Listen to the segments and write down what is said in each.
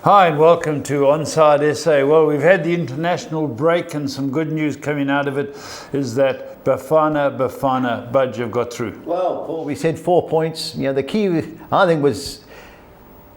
Hi and welcome to OnSide SA. Well, we've had the international break and some good news coming out of it is that Bafana Budge have got through. Well, Paul, we said 4 points. You know, the key, I think, was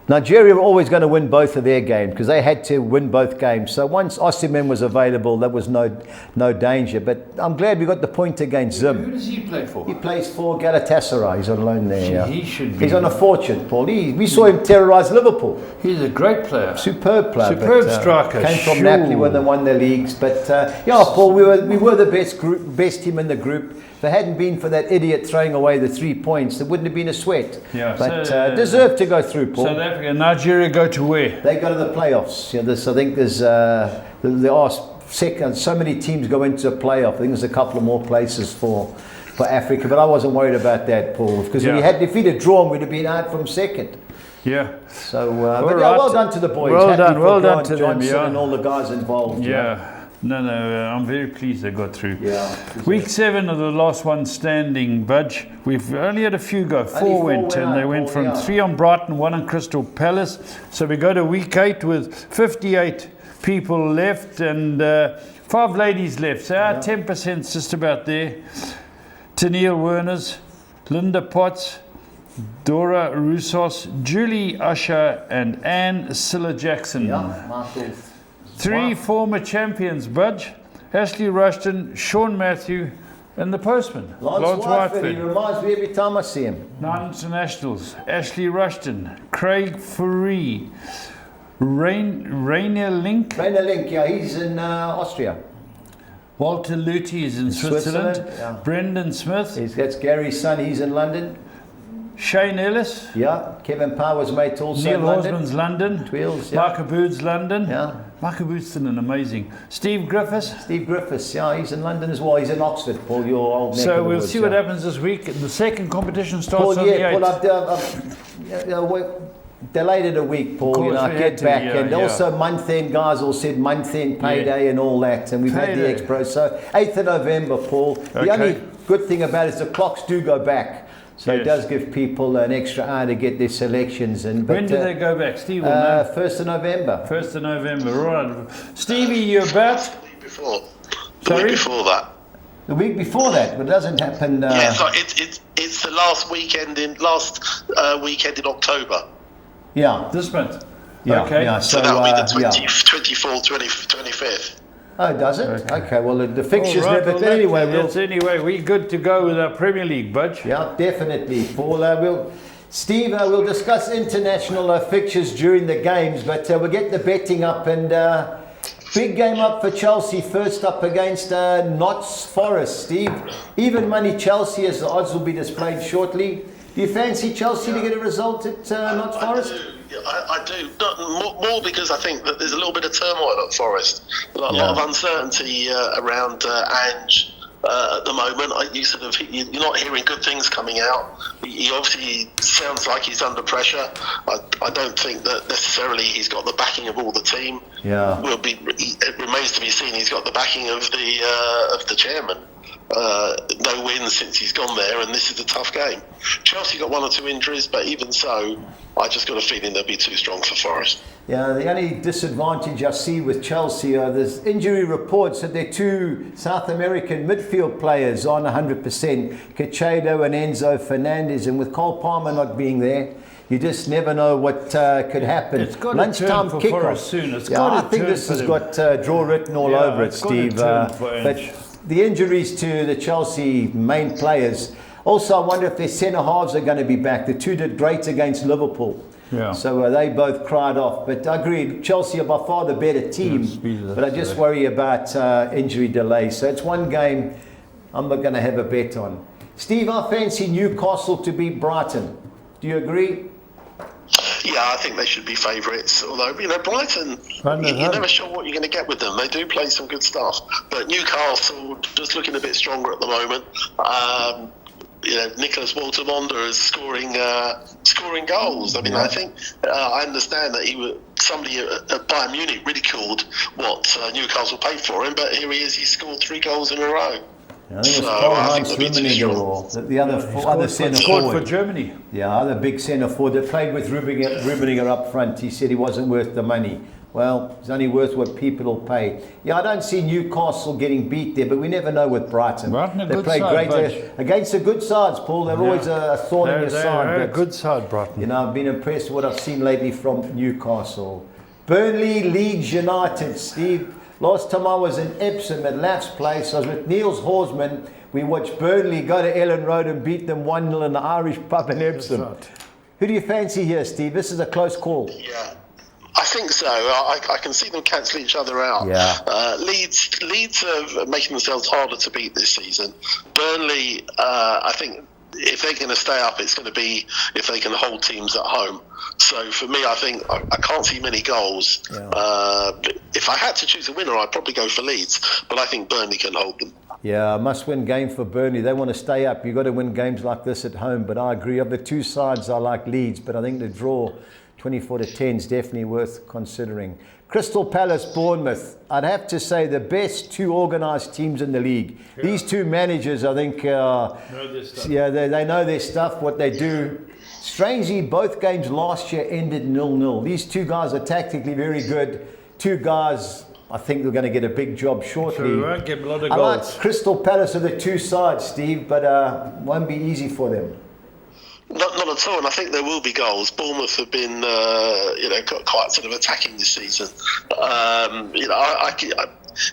Nigeria were always going to win both of their games because they had to win both games. So once Osimhen was available, there was no danger. But I'm glad we got the point against Zim. Who does he play for? He plays for Galatasaray. He's on loan there. Yeah. He should be. He's on a fortune, Paul. We saw him terrorise Liverpool. He's a great player. Superb player. Superb striker. Came from Napoli when they won their leagues. But yeah, Paul, we were the best team in the group. If it hadn't been for that idiot throwing away the 3 points, there wouldn't have been a sweat. Yeah, but deserved to go through, Paul. South Africa, Nigeria go to where? They go to the playoffs. You know, I think there are so many teams go into a playoff. I think there's a couple of more places for Africa, but I wasn't worried about that, Paul, because if we'd have drawn, we'd have been out from second. Yeah. So, well done to the boys. Well done to them, and all the guys involved. Yeah. No, I'm very pleased they got through. Yeah. Week 7 of the last one standing, Budge. We've only had a few go. Four went, and they went from 3 on Brighton, 1 on Crystal Palace. So we go to week 8 with 58 people left and 5 ladies left. So our 10%'s just about there. Tennille Werners, Linda Potts, Dora Roussos, Julie Usher, and Anne Silla Jackson. Yeah, 3 former champions, Budge, Ashley Rushton, Sean Matthew, and the postman, Lance Whiteford. He reminds me every time I see him. 9 internationals, Ashley Rushton, Craig Furey, Rainer Link. Rainer Link, yeah, he's in Austria. Walter Luthi is in Switzerland. Yeah. Brendan Smith. That's Gary's son, he's in London. Shane Ellis. Yeah, Kevin Power's mate also Neil in London. Horsman's London. Twills, yeah. Michael Bood's London. Yeah. Michael Bood's still an amazing. Steve Griffiths. Yeah, he's in London as well. He's in Oxford, Paul, your old neck So of the we'll woods, see what happens this week. The second competition starts on the 8th. Paul, delayed it a week, Paul. I get back. And also month-end, guys all said month-end payday and all that. And we've had the Expo. So 8th of November, Paul. The only good thing about it is the clocks do go back. So it does give people an extra hour to get their selections. When do they go back, Steve? 1st of November. 1st of November, right. Stevie, you're about? The week before. Sorry? The week before that. The week before that, but it doesn't happen. Yeah, so it's the last weekend in October. Yeah. This month? Yeah. Okay. Yeah, so that'll be the 24th, 25th. Oh, does it? Okay, well, the fixtures never... But anyway, we're good to go with our Premier League, Budge. Yeah, definitely, Paul. We'll discuss international fixtures during the games, but we'll get the betting up and big game up for Chelsea, first up against Notts Forest. Steve, even money Chelsea, as the odds will be displayed shortly. Do you fancy Chelsea to get a result at Notts Forest? I do. More because I think that there's a little bit of turmoil at Forest. A lot of uncertainty around Ange at the moment. You're not hearing good things coming out. He obviously sounds like he's under pressure. I don't think that necessarily he's got the backing of all the team. Yeah. It remains to be seen. He's got the backing of the chairman. No wins since he's gone there, and this is a tough game. Chelsea got 1 or 2 injuries, but even so, I just got a feeling they'll be too strong for Forest. Yeah, the only disadvantage I see with Chelsea are there's injury reports that their 2 South American midfield players aren't 100%, Caicedo and Enzo Fernandez, and with Cole Palmer not being there, you just never know what could happen. It's got lunchtime to turn for kickoff Forest soon. I think this has got draw written all over it, Steve. But the injuries to the Chelsea main players. Also, I wonder if their centre halves are going to be back. The 2 did great against Liverpool. Yeah. So they both cried off. But I agree, Chelsea are by far the better team. But I just worry about injury delays. So it's one game I'm not going to have a bet on. Steve, I fancy Newcastle to beat Brighton. Do you agree? Yeah, I think they should be favourites. Although, Brighton, you're never sure what you're going to get with them. They do play some good stuff. But Newcastle just looking a bit stronger at the moment. Nicholas Walter-Monda is scoring goals. I think I understand that somebody at Bayern Munich ridiculed what Newcastle paid for him, but here he is. He scored 3 goals in a row. I think it was Karl-Heinz Rummenigge or the other centre Scored forward. for Germany. Yeah, other big centre forward that played with Rummenigge up front. He said he wasn't worth the money. Well, it's only worth what people will pay. Yeah, I don't see Newcastle getting beat there, but we never know with Brighton. They play great against the good sides, Paul. They're always a thorn in your side. They're a good side, Brighton. You know, I've been impressed with what I've seen lately from Newcastle. Burnley, Leeds United, Steve. Last time I was in Epsom at Laugh's place, I was with Niels Horsman. We watched Burnley go to Ellen Road and beat them 1-0 in the Irish pub in Epsom. Right. Who do you fancy here, Steve? This is a close call. Yeah. I think so. I can see them cancel each other out. Yeah. Leeds are making themselves harder to beat this season. Burnley, I think if they're going to stay up, it's going to be if they can hold teams at home. So for me, I think I can't see many goals. Yeah. If I had to choose a winner, I'd probably go for Leeds, but I think Burnley can hold them. Yeah, must-win game for Burnley. They want to stay up. You've got to win games like this at home. But I agree. Of the two sides, I like Leeds, but I think the draw 24-10 is definitely worth considering. Crystal Palace, Bournemouth. I'd have to say the best two organised teams in the league. Yeah. These two managers, I think, know their stuff. Yeah, they know their stuff, what they do. Strangely, both games last year ended 0-0. These two guys are tactically very good. Two guys, I think they're going to get a big job shortly. So we won't get a lot of goals. I like Crystal Palace are the two sides, Steve, but won't be easy for them. Not at all, and I think there will be goals. Bournemouth have been, quite sort of attacking this season.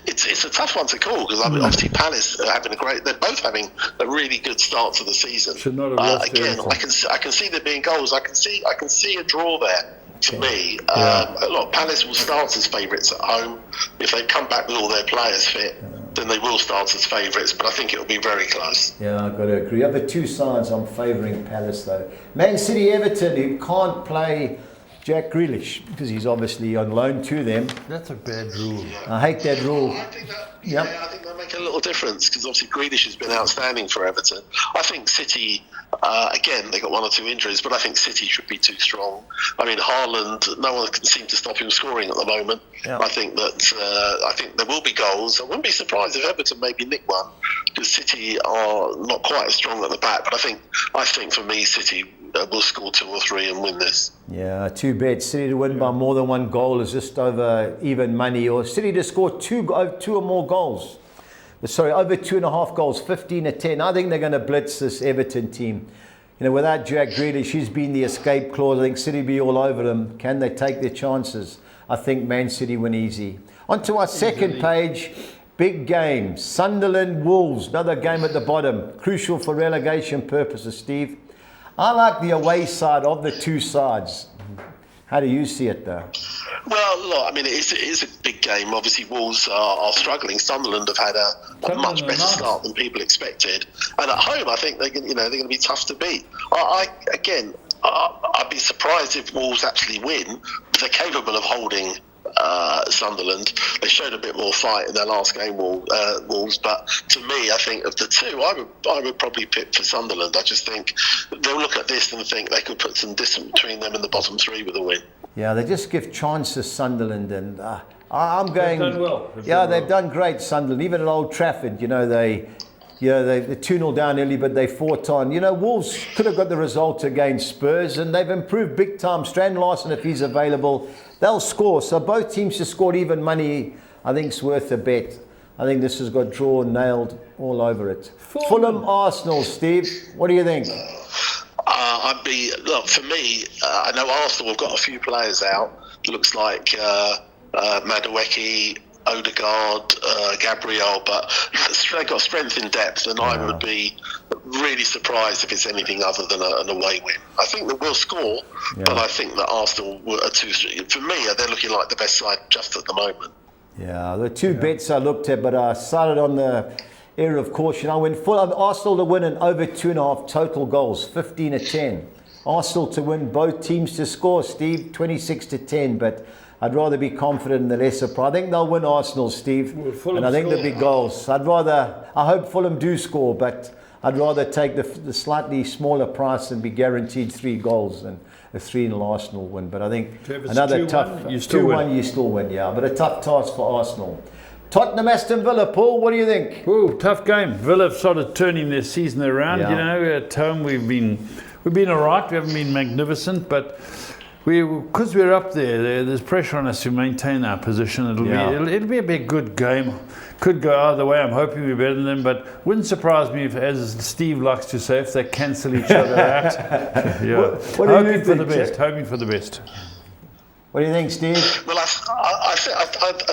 It's a tough one to call because obviously Palace are having they're both having a really good start to the season. Should not have lost again, I can see there being goals. I can see a draw there. To me, Palace will start as favourites at home. If they come back with all their players fit, then they will start as favourites, but I think it will be very close. Yeah, I've got to agree. Of the two sides, I'm favouring Palace, though. Man City, Everton, who can't play Jack Grealish because he's obviously on loan to them. That's a bad rule. Yeah. I hate that rule. I think that make a little difference because obviously Grealish has been outstanding for Everton. I think City, again, they got one or two injuries, but I think City should be too strong. I mean, Haaland, no one can seem to stop him scoring at the moment. Yeah. I think there will be goals. I wouldn't be surprised if Everton maybe nick one because City are not quite as strong at the back. But I think for me, City will score 2 or 3 and win this. Yeah, 2 bets. City to win by more than 1 goal is just over even money, or City to score 2 or more goals. Sorry, over 2.5 goals, 15-10. I think they're going to blitz this Everton team. You know, without Jack Grealish, he's been the escape clause. I think City be all over them. Can they take their chances? I think Man City win easy. On to our second page. Big game. Sunderland Wolves. Another game at the bottom. Crucial for relegation purposes, Steve. I like the away side of the two sides. How do you see it, though? Well, look, I mean, it is a big game. Obviously, Wolves are struggling. Sunderland have had a much better start than people expected. And at home, I think they're going to be tough to beat. I'd be surprised if Wolves actually win. They're capable of holding Sunderland. They showed a bit more fight in their last game, Wolves. But to me, I think of the two, I would probably pick for Sunderland. I just think they'll look at this and think they could put some distance between them and the bottom 3 with a win. Yeah, they just give chances, Sunderland, and I'm going. They've done well. They've done great, Sunderland. Even at Old Trafford, they're 2-0 down early, but they fought on. Wolves could have got the result against Spurs, and they've improved big time. Strand Larsen, if he's available, they'll score. So both teams to score even money, I think, is worth a bet. I think this has got draw nailed all over it. Fulham, Arsenal, Steve. What do you think? For me, I know Arsenal have got a few players out. Looks like Madueke, Odegaard, Gabriel, but they've got strength in depth, and I would be really surprised if it's anything other than an away win. I think that we'll score, but I think that Arsenal are for me, they're looking like the best side just at the moment. Yeah, the two bets I looked at, but I started on the area of caution. I went full Arsenal to win and over 2.5 total goals, 15-10. Arsenal to win, both teams to score, Steve, 26-10, but I'd rather be confident in the lesser price. I think they'll win, Arsenal, Steve, and I think there'll be goals. I hope Fulham do score, but I'd rather take the slightly smaller price and be guaranteed 3 goals than a 3-0 Arsenal win. But I think another tough 2-1, you still win, but a tough task for Arsenal. Tottenham, Aston Villa. Paul, what do you think? Oh, tough game. Villa have started turning their season around. Yeah. You know, at home we've been all right. We haven't been magnificent, but because we're up there, there's pressure on us to maintain our position. It'll be a big good game. Could go either way. I'm hoping we're better than them, but wouldn't surprise me if, as Steve likes to say, if they cancel each other out. Yeah. What do you think, Hoping for the best. What do you think, Steve? Well, I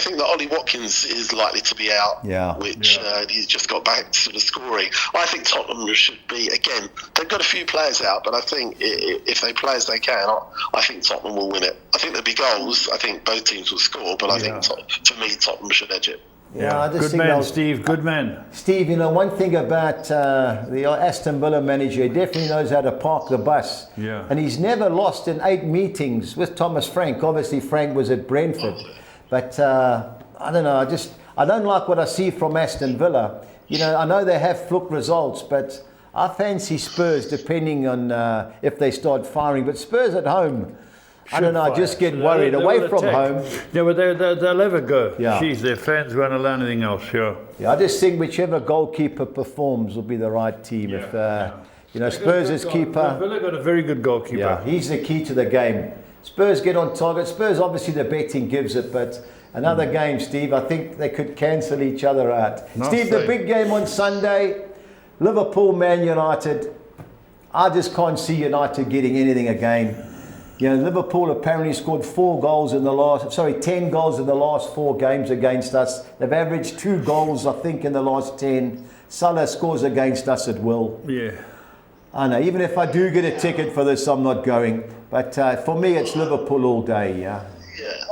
think that Ollie Watkins is likely to be out, which he's just got back to the scoring. I think Tottenham should be, again, they've got a few players out, but I think if they play as they can, I think Tottenham will win it. I think there'll be goals. I think both teams will score, but I think, for me, Tottenham should edge it. Yeah, I just good man, Steve. Good man. Steve, you know, one thing about the Aston Villa manager, he definitely knows how to park the bus. Yeah. And he's never lost in 8 meetings with Thomas Frank. Obviously, Frank was at Brentford. But I don't know, I don't like what I see from Aston Villa. You know, I know they have fluke results, but I fancy Spurs depending on if they start firing. But Spurs at home, I don't know, I just get worried. Away from home. Yeah, but they'll have a go. Yeah. Jeez, their fans won't allow anything else, sure. Yeah, I just think whichever goalkeeper performs will be the right team. If you know, Spurs' keeper. Villa got a very good goalkeeper. Yeah, he's the key to the game. Spurs get on target. Spurs, obviously, the betting gives it, but another game, Steve, I think they could cancel each other out. Steve, the big game on Sunday, Liverpool, Man United. I just can't see United getting anything again. You know, Liverpool apparently scored 10 goals in the last 4 games against us. They've averaged 2 goals, I think, in the last 10. Salah scores against us at will. Yeah. I know, even if I do get a ticket for this, I'm not going. But for me, it's Liverpool all day, Yeah,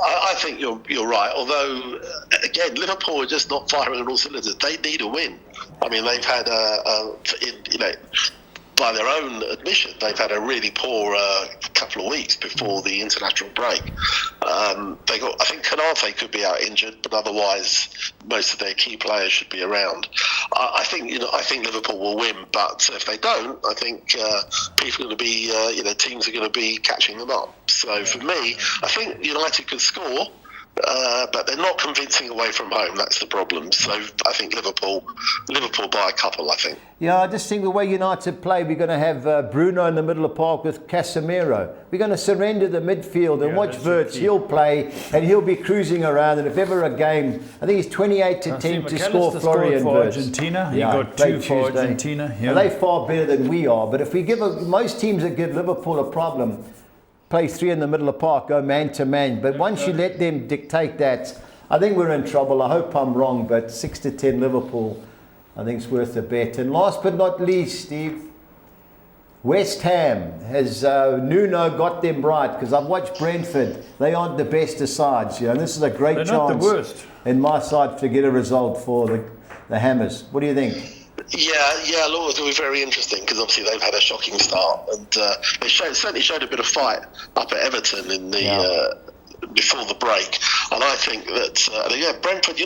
I think you're right. Although, again, Liverpool are just not firing on all cylinders. They need a win. I mean, they've had by their own admission, they've had a really poor couple of weeks before the international break. I think Konate could be out injured, but otherwise, most of their key players should be around. I think Liverpool will win, but if they don't, I think people are going to be, teams are going to be catching them up. So for me, I think United could score. But they're not convincing away from home. That's the problem. So I think Liverpool by a couple, I think. Yeah, I just think the way United play, we're going to have Bruno in the middle of the park with Casemiro. We're going to surrender the midfield and watch Wirtz. He'll play and he'll be cruising around. And if ever a game, I think he's 28 to 10 to score Florian Wirtz. Argentina. He got 2 for Argentina. Yeah. Well, they're far better than we are. But if we give most teams that give Liverpool a problem, play 3 in the middle of the park, go man to man. But once you let them dictate that, I think we're in trouble. I hope I'm wrong, but 6 to 10 Liverpool, I think it's worth a bet. And last but not least, Steve, West Ham has Nuno got them right, because I've watched Brentford. They aren't the best of sides, and this is a great chance. Not the worst. In my side to get a result for the Hammers. What do you think? Yeah, Lord, it will be very interesting because obviously they've had a shocking start and they certainly showed a bit of fight up at Everton in the before the break. And I think that Brentford,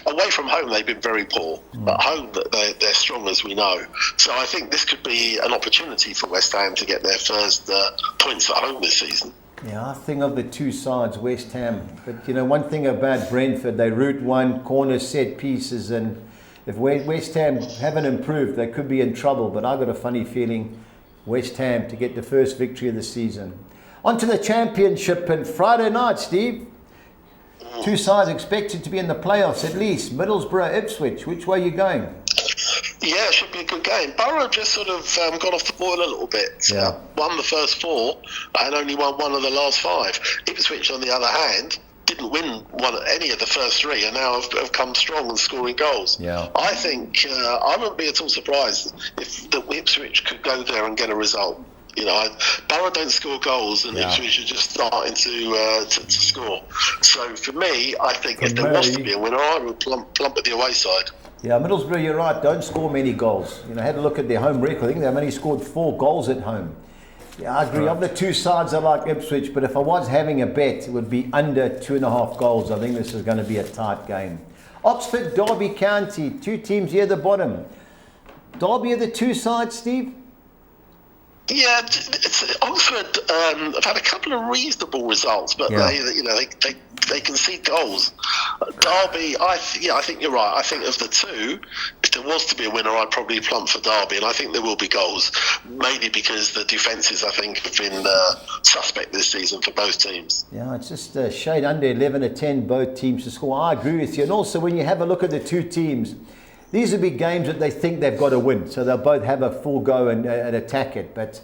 away from home they've been very poor. At home they're strong, as we know. So I think this could be an opportunity for West Ham to get their first points at home this season. Yeah, I think of the two sides, West Ham. But one thing about Brentford, they route one, corner, set pieces, and if West Ham haven't improved, they could be in trouble. But I've got a funny feeling West Ham to get the first victory of the season. On to the championship and Friday night, Steve. Two sides expected to be in the playoffs at least. Middlesbrough, Ipswich. Which way are you going? Yeah, it should be a good game. Borough just sort of got off the boil a little bit. Yeah. Won the first 4 and only won 1 of the last 5. Ipswich, on the other hand, didn't win any of the first 3 and now have come strong and scoring goals. Yeah. I think I wouldn't be at all surprised if the Ipswich could go there and get a result. Borough don't score goals and Ipswich are just starting to score. So for me, I think if there was to be a winner, I would plump at the away side. Yeah, Middlesbrough, you're right, don't score many goals. I had a look at their home record. I think they've only scored 4 goals at home. Yeah, I agree. Right. Of the two sides, I like Ipswich, but if I was having a bet, it would be under 2.5 goals. I think this is going to be a tight game. Oxford, Derby County, 2 teams here at the bottom. Derby are the 2 sides, Steve? Yeah, Oxford have had a couple of reasonable results, but they concede goals. Derby, I think you're right. I think of the two, if there was to be a winner, I'd probably plump for Derby, and I think there will be goals, mainly because the defences, I think, have been suspect this season for both teams. Yeah, it's just a shade under 11 or 10, both teams to score. I agree with you. And also, when you have a look at the two teams, these will be games that they think they've got to win, so they'll both have a full go and attack it. But,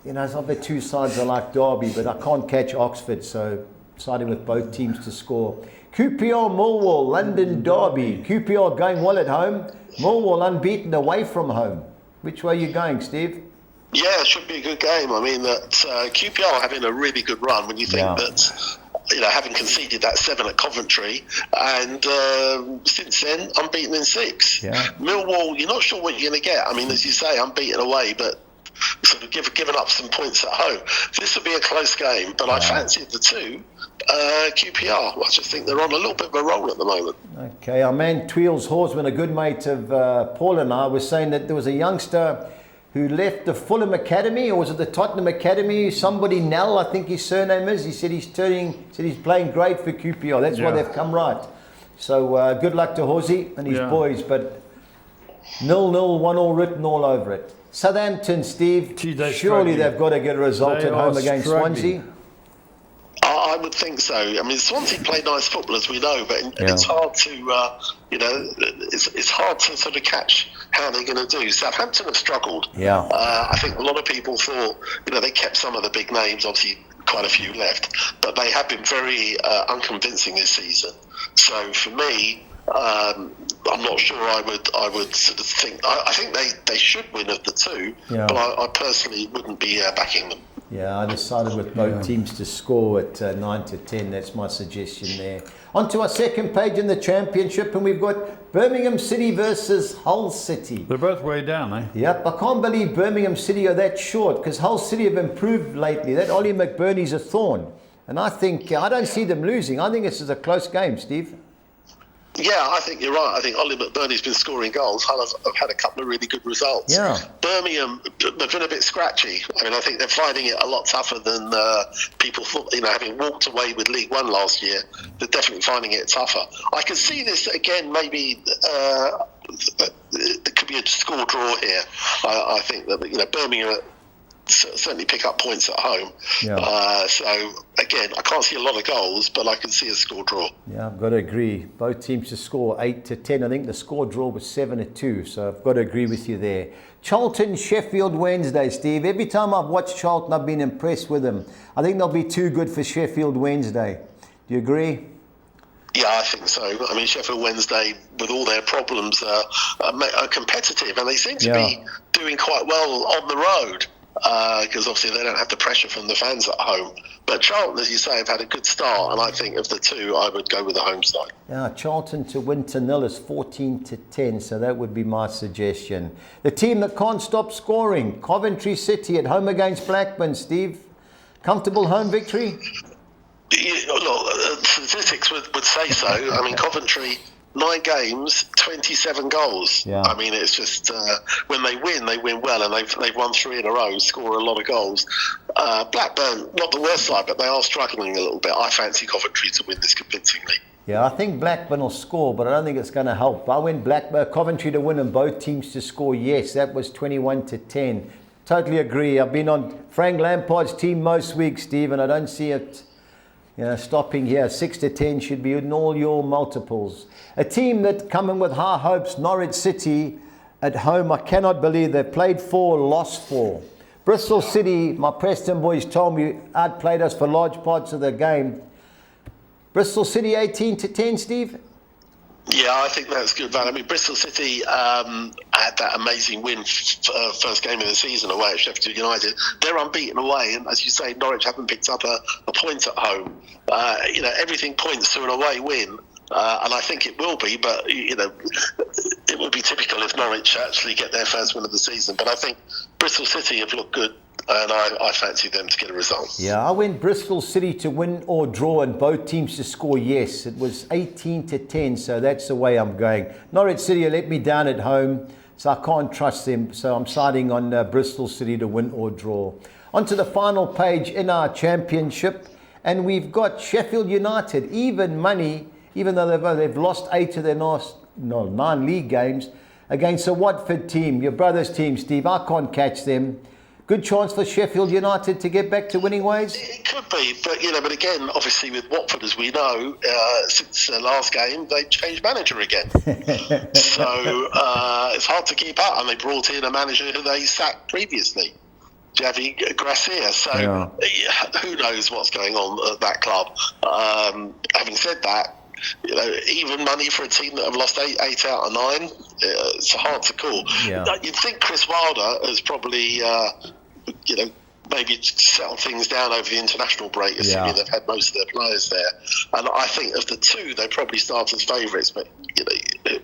it's not the two sides are like Derby, but I can't catch Oxford, so siding with both teams to score. QPR Millwall, London Derby. QPR going well at home, Millwall unbeaten away from home. Which way are you going, Steve? Yeah, it should be a good game. I mean, that QPR are having a really good run when you think that... having conceded that 7 at Coventry, and since then, unbeaten in 6. Yeah. Millwall, you're not sure what you're going to get. I mean, as you say, unbeaten away, but sort of given up some points at home. This will be a close game, but I fancied the two. QPR, I just think they're on a little bit of a roll at the moment. Okay, our man Tweels Horsman, a good mate of Paul and I, was saying that there was a youngster who left the Fulham Academy, or was it the Tottenham Academy? Somebody, Nell, I think his surname is. He said he's playing great for QPR. That's why they've come right. So good luck to Horsey and his boys. But 0-0, 1-1 written all over it. Southampton, Steve, surely they've got to get a result at home against Swansea. I would think so. I mean, Swansea play nice football, as we know, but it's hard to, it's hard to sort of catch how they're going to do. Southampton have struggled. Yeah. I think a lot of people thought, they kept some of the big names, obviously quite a few left, but they have been very unconvincing this season. So for me, I'm not sure I would sort of think. I think they should win of the two, but I personally wouldn't be backing them. Yeah, I decided with both teams to score at 9-10. That's my suggestion there. On to our second page in the championship, and we've got Birmingham City versus Hull City. They're both way down, eh? Yep, I can't believe Birmingham City are that short, because Hull City have improved lately. That Ollie McBurney's a thorn. And I don't see them losing. I think this is a close game, Steve. Yeah, I think you're right. I think Ollie McBurney's been scoring goals. Hull have had a couple of really good results. Yeah. Birmingham, they've been a bit scratchy. I mean, I think they're finding it a lot tougher than people thought. Having walked away with League One last year, they're definitely finding it tougher. I can see this again, maybe there could be a score draw here. I think that, Birmingham certainly pick up points at home. Yeah. So again, I can't see a lot of goals, but I can see a score draw. Yeah, I've got to agree. Both teams to score 8-10. I think the score draw was 7-2. So I've got to agree with you there. Charlton, Sheffield Wednesday, Steve. Every time I've watched Charlton, I've been impressed with them. I think they'll be too good for Sheffield Wednesday. Do you agree? Yeah, I think so. I mean, Sheffield Wednesday, with all their problems, are competitive, and they seem to be doing quite well on the road. Because obviously they don't have the pressure from the fans at home. But Charlton, as you say, have had a good start, and I think of the two, I would go with the home side. Yeah, Charlton to win to 0 is 14-10, so that would be my suggestion. The team that can't stop scoring, Coventry City at home against Blackburn, Steve. Comfortable home victory? Look, statistics would say so. I mean, Coventry... 9 games, 27 goals. Yeah. I mean, it's just when they win well, and they've won 3 in a row, score a lot of goals. Blackburn, not the worst side, but they are struggling a little bit. I fancy Coventry to win this convincingly. Yeah, I think Blackburn will score, but I don't think it's going to help. I went Coventry to win and both teams to score. Yes, that was 21-10. Totally agree. I've been on Frank Lampard's team most weeks, Steve, and I don't see it stopping here. 6-10 should be in all your multiples. A team that come in with high hopes, Norwich City at home. I cannot believe they've played 4, lost 4. Bristol City, my Preston boys told me, outplayed us for large parts of the game. Bristol City 18-10, Steve? Yeah, I think that's good value. I mean, Bristol City had that amazing win first game of the season away at Sheffield United. They're unbeaten away, and as you say, Norwich haven't picked up a point at home. Everything points to an away win. And I think it will be, but it would be typical if Norwich actually get their first win of the season. But I think Bristol City have looked good, and I fancy them to get a result. Yeah, I went Bristol City to win or draw, and both teams to score. Yes, it was 18-10, so that's the way I'm going. Norwich City let me down at home. so I can't trust them. So I'm siding on Bristol City to win or draw. On to the final page in our championship, and we've got Sheffield United, even money, even though they've lost 8 of their last 9 league games, against a Watford team, your brother's team, Steve. I can't catch them. Good chance for Sheffield United to get back to winning ways? It could be, but again, obviously with Watford, as we know, since the last game, they've changed manager again. So it's hard to keep up, and they brought in a manager who they sacked previously, Javi Gracia. So who knows what's going on at that club. Having said that, even money for a team that have lost 8 out of 9, it's hard to call. Yeah. You'd think Chris Wilder has probably, maybe settled things down over the international break, assuming they've had most of their players there. And I think of the two, they probably start as favourites, but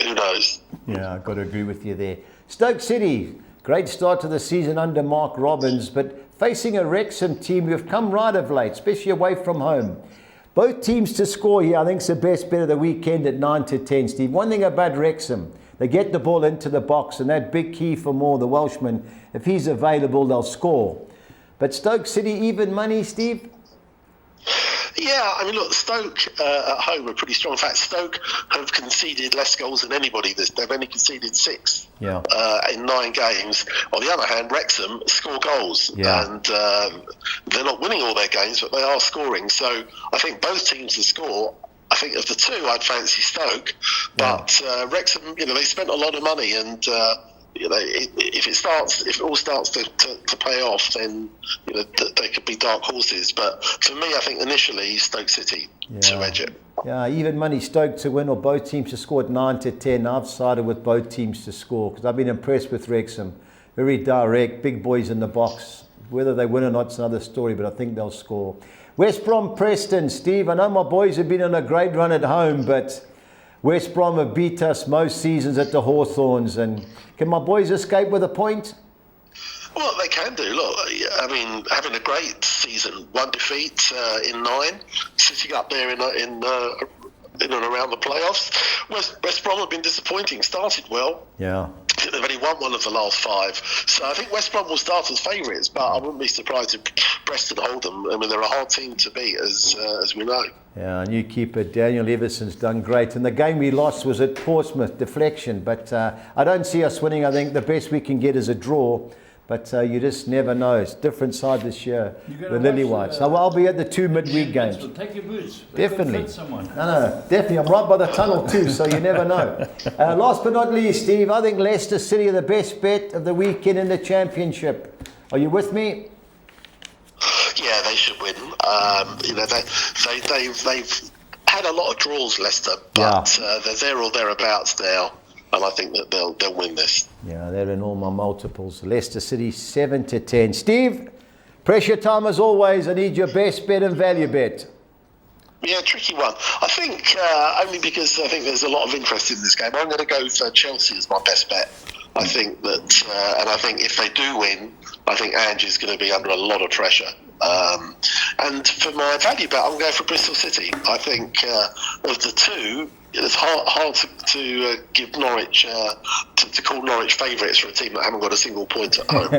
who knows? Yeah, I've got to agree with you there. Stoke City, great start to the season under Mark Robbins, but facing a Wrexham team who have come right of late, especially away from home. Both teams to score here, I think, is the best bet of the weekend at 9-10, Steve. One thing about Wrexham, they get the ball into the box, and that big key for Moore, the Welshman, if he's available, they'll score. But Stoke City, even money, Steve? Yeah, I mean, look, Stoke at home are pretty strong. In fact, Stoke have conceded less goals than anybody. They've only conceded 6 in 9 games. On the other hand, Wrexham score goals. And they're not winning all their games, but they are scoring. So I think both teams to score. I think of the two, I'd fancy Stoke. But Wrexham, they spent a lot of money, and if it all starts to pay off, then they could be dark horses. But for me, I think initially Stoke City to edge it. Yeah, even money Stoke to win or both teams to score at 9-10. I've sided with both teams to score because I've been impressed with Wrexham. Very direct, big boys in the box. Whether they win or not is another story, but I think they'll score. West Brom Preston, Steve. I know my boys have been on a great run at home, but West Brom have beat us most seasons at the Hawthorns, and can my boys escape with a point? Well, they can do. Look, I mean, having a great season, 1 defeat in 9, sitting up there in and around the playoffs. West Brom have been disappointing. Started well. Yeah. I think they've only won 1 of the last 5. So I think West Brom will start as favourites, but I wouldn't be surprised if Preston hold them. I mean, they're a hard team to beat, as we know. Yeah, new keeper Daniel Everson's done great. And the game we lost was at Portsmouth, deflection. But I don't see us winning. I think the best we can get is a draw. But you just never know. It's a different side this year, the Lily Whites. So I'll be at the 2 midweek games. Take your boots. Definitely. No, definitely. I'm right by the tunnel too, so you never know. Last but not least, Steve, I think Leicester City are the best bet of the weekend in the Championship. Are you with me? Yeah, they should win. They've had a lot of draws, Leicester, but they're there or thereabouts now. And I think that they'll win this. Yeah, they're in all my multiples. Leicester City 7-10. Steve, pressure time as always. I need your best bet and value bet. Yeah, tricky one. I think only because I think there's a lot of interest in this game. I'm going to go for Chelsea as my best bet. I think that, and I think if they do win, I think Ange is going to be under a lot of pressure. And for my value bet, I'm going for Bristol City. I think of the two, it's hard to give Norwich, to call Norwich favourites for a team that haven't got a single point at home.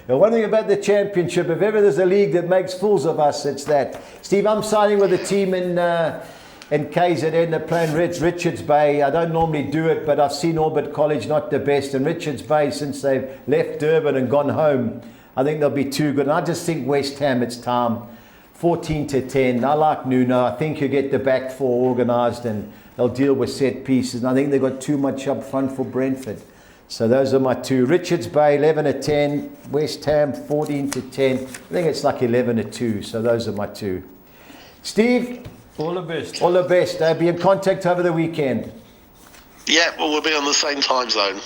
Now, one thing about the Championship, if ever there's a league that makes fools of us, it's that. Steve, I'm signing with a team in KZN, they're playing Richards Bay. I don't normally do it, but I've seen Albert College not the best. And Richards Bay, since they've left Durban and gone home, I think they'll be too good. And I just think West Ham, it's time. 14-10. I like Nuno. I think you get the back 4 organised and they'll deal with set pieces. And I think they've got too much up front for Brentford. So those are my 2. Richards Bay 11-10. West Ham 14-10. I think it's like 11-2. So those are my 2. Steve? All the best. All the best. I'll be in contact over the weekend. Yeah, well, we'll be on the same time zone.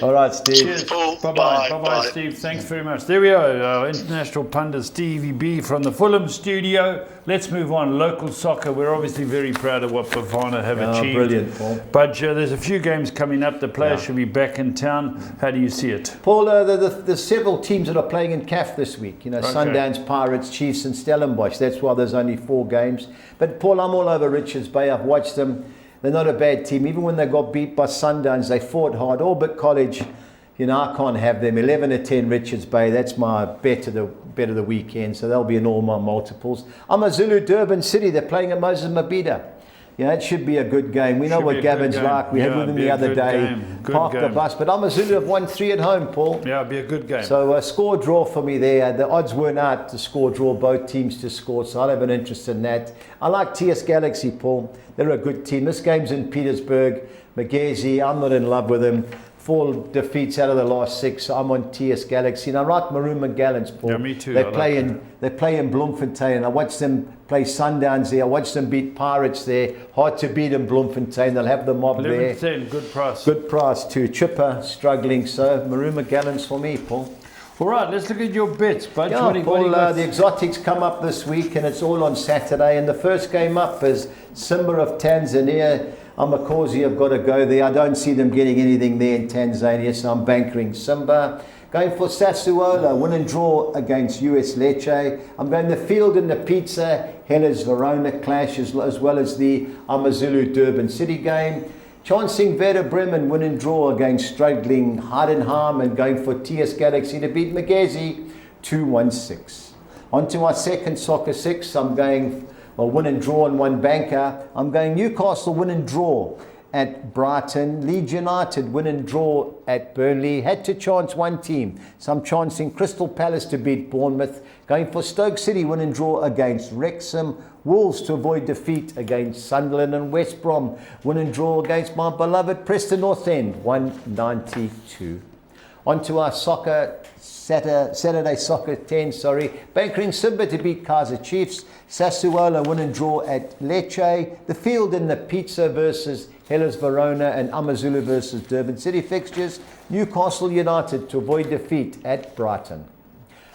All right, Steve. Cheers, Paul. Bye-bye. Bye-bye, Steve. Thanks very much. There we are, our international pundit, Stevie B from the Fulham studio. Let's move on. Local soccer. We're obviously very proud of what Bafana have achieved. Brilliant, Paul. But there's a few games coming up. The players should be back in town. How do you see it? Paul, there's several teams that are playing in CAF this week. You know, Sundowns, Pirates, Chiefs and Stellenbosch. That's why there's only 4 games. But, Paul, I'm all over Richards Bay. I've watched them. they're not a bad team. Even when they got beat by Sundowns, they fought hard. Albert College, you know, I can't have them. 11-10 Richards Bay, that's my bet of the weekend. So they'll be in all my multiples. AmaZulu Durban City, they're playing at Moses Mabhida. Yeah, it should be a good game. We know what Gavin's like. We had with him the other day. Parked the bus. But AmaZulu have won 3 at home, Paul. Yeah, it'll be a good game. So a score draw for me there. The odds weren't out to score draw, both teams to score. So I'll have an interest in that. I like TS Galaxy, Paul. They're a good team. This game's in Petersburg. Magezi, I'm not in love with him. 4 defeats out of the last 6. So I'm on TS Galaxy. And I like Maroon McGallants, Paul. Yeah, me too. They play in Bloemfontein. I watched them play Sundowns there. I watched them beat Pirates there. Hard to beat in Bloemfontein. They'll have the mob there. 11-10, good price. Good price too. Chipper struggling. So Maroon McGallants for me, Paul. All right, let's look at your bets, Bud. Yeah, Paul, the exotics come up this week and it's all on Saturday. And the first game up is Simba of Tanzania. Amakosi have got to go there. I don't see them getting anything there in Tanzania, so I'm bankering Simba. Going for Sassuolo, win and draw against US Lecce. I'm going the field and the pizza, Hellas Verona clash, as well as the AmaZulu Durban City game. Chancing Werder Bremen, win and draw against struggling Heidenheim, and going for TS Galaxy to beat Magezi 2-1-6. On to my second soccer 6, I'm going win and draw in one banker. I'm going Newcastle win and draw at Brighton. Leeds United win and draw at Burnley. Had to chance one team. So I'm chancing Crystal Palace to beat Bournemouth. Going for Stoke City win and draw against Wrexham. Wolves to avoid defeat against Sunderland, and West Brom win and draw against my beloved Preston North End 192. On to our soccer Saturday soccer 10, Bankering Simba to beat Kaizer Chiefs. Sassuolo win and draw at Lecce. The field in the pizza versus Hellas Verona, and AmaZulu versus Durban City fixtures. Newcastle United to avoid defeat at Brighton.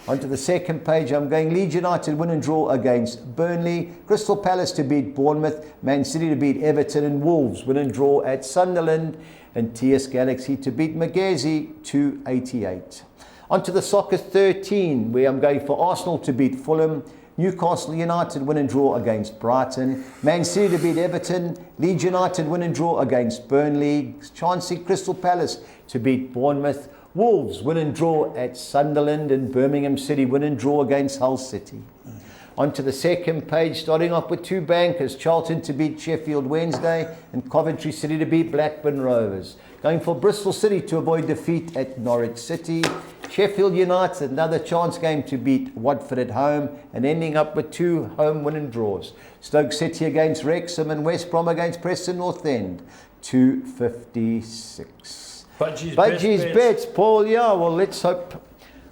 Onto the second page, I'm going Leeds United win and draw against Burnley. Crystal Palace to beat Bournemouth. Man City to beat Everton, and Wolves win and draw at Sunderland. And TS Galaxy to beat Magezi 288. Onto the soccer 13, where I'm going for Arsenal to beat Fulham. Newcastle United win and draw against Brighton. Man City to beat Everton. Leeds United win and draw against Burnley. Chancey Crystal Palace to beat Bournemouth. Wolves win and draw at Sunderland, and Birmingham City win and draw against Hull City. Onto the second page, starting off with 2 bankers. Charlton to beat Sheffield Wednesday, and Coventry City to beat Blackburn Rovers. Going for Bristol City to avoid defeat at Norwich City. Sheffield United, another chance game to beat Watford at home, and ending up with 2 home win and draws. Stoke City against Wrexham, and West Brom against Preston North End 256. Budgie's bets, Paul. Yeah, well, let's hope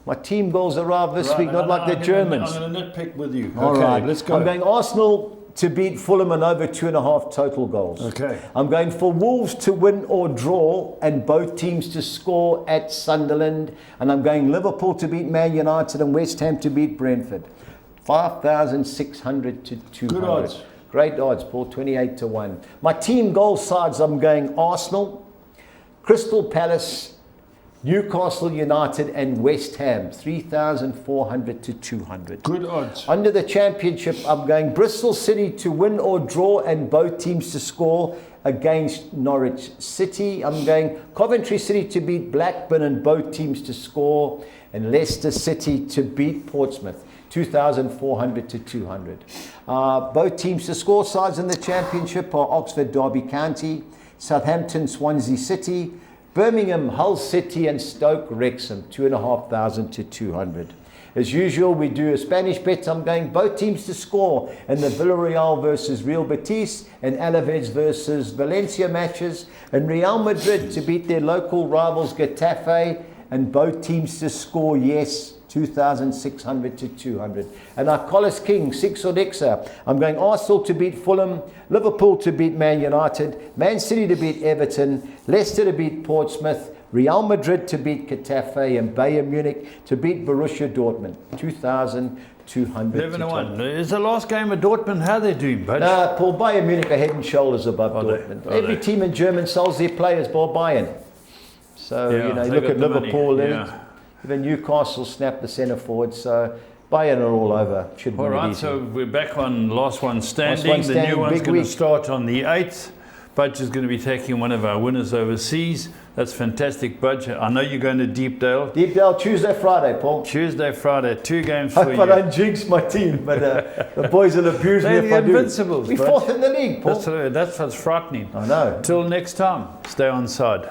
my team goals arrive this week, not like the Germans. I'm going to nitpick with you. All right, let's go. I'm going Arsenal to beat Fulham and over 2.5 total goals. Okay. I'm going for Wolves to win or draw and both teams to score at Sunderland. And I'm going Liverpool to beat Man United and West Ham to beat Brentford. 5,600 to 200. Good odds. Great odds, Paul. 28 to 1. My team goal sides, I'm going Arsenal, Crystal Palace, Newcastle United, and West Ham, 3,400 to 200. Good odds. Under the championship, I'm going Bristol City to win or draw and both teams to score against Norwich City. I'm going Coventry City to beat Blackburn and both teams to score, and Leicester City to beat Portsmouth, 2,400 to 200. Both teams to score sides in the championship are Oxford Derby County, Southampton Swansea City, Birmingham Hull City, and Stoke Wrexham, 2,500 to 200. As usual, we do a Spanish bet. I'm going both teams to score in the Villarreal versus Real Betis and Alaves versus Valencia matches, and Real Madrid to beat their local rivals Getafe, and both teams to score, yes, 2,600 to 200. And our Collis King, 6 Odexa. I'm going Arsenal to beat Fulham, Liverpool to beat Man United, Man City to beat Everton, Leicester to beat Portsmouth, Real Madrid to beat Getafe, and Bayern Munich to beat Borussia Dortmund, 2,200 11 to 1. Is the last game of Dortmund, how they doing, Bud? Paul, Bayern Munich are head and shoulders above Dortmund. Every team in Germany sells their players, Paul, Bayern. So, look at Liverpool, even Newcastle snapped the centre forward, so Bayern are all over. All right, so we're back on last one standing. The new one's going to start on the 8th. Budge is going to be taking one of our winners overseas. That's fantastic, Budge. I know you're going to Deepdale. Deepdale, Tuesday, Friday, Paul. Tuesday, Friday, 2 games for you. I don't jinx my team, but the boys will abuse me if I do. Invincibles. We're 4th in the league, Paul. That's what's frightening. I know. Till next time, stay on side.